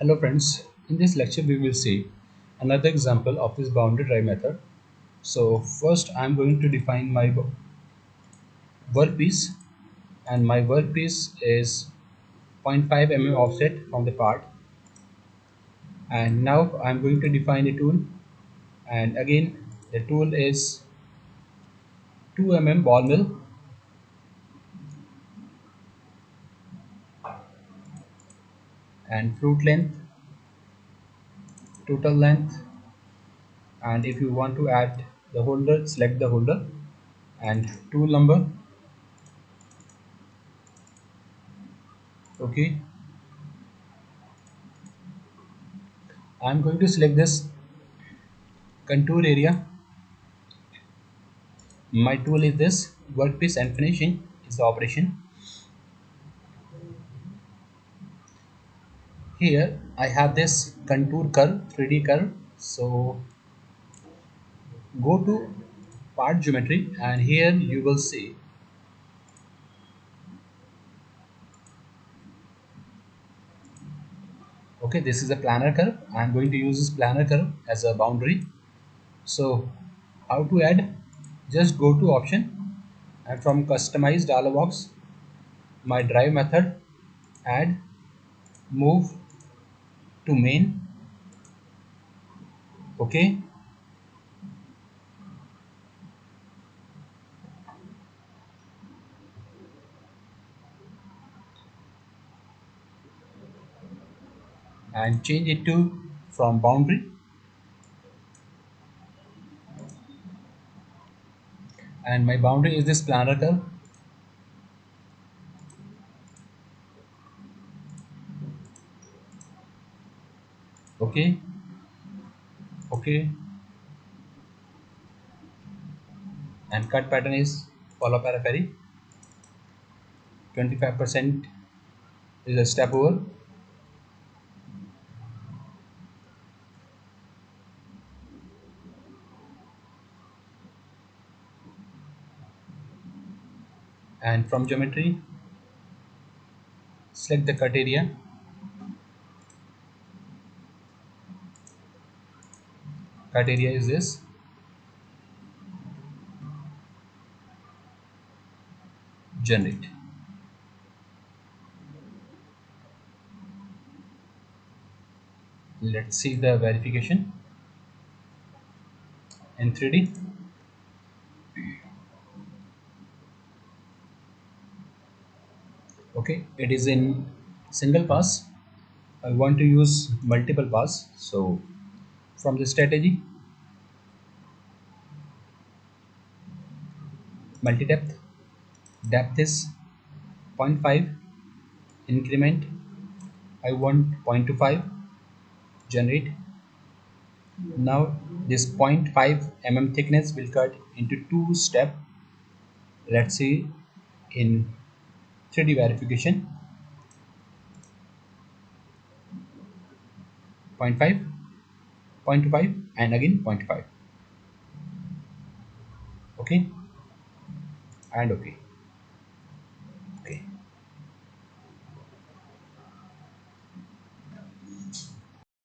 Hello friends, in this lecture we will see another example of this boundary drive method. So first I am going to define my workpiece, and my workpiece is 0.5 mm offset from the part, and now I am going to define a tool, and again the tool is 2 mm ball mill, and fruit length, total length, and if you want to add the holder, select the holder, and tool number. Okay, I am going to select this contour area. My tool is this workpiece, and finishing is the operation. Here I have this contour curve, 3D curve. So go to part geometry, and here you will see, okay, this is a planar curve. I am going to use this planar curve as a boundary. So how to add? Just go to option, and from customize dialog box, my drive method, add, move to main. Okay, and change it to from boundary, and my boundary is this planar curve. Okay, okay, and cut pattern is follow periphery. 25% is a step over, and from geometry select the cut area. Cut area is this. Generate. Let's see the verification in 3D. Okay, it is in single pass. I want to use multiple pass. So from the strategy, multi depth, depth is 0.5, increment I want 0.25, generate. Now this 0.5 mm thickness will cut into two step. Let's see in 3D verification. 0.5, 0.25, and again 0.5. Okay, and okay.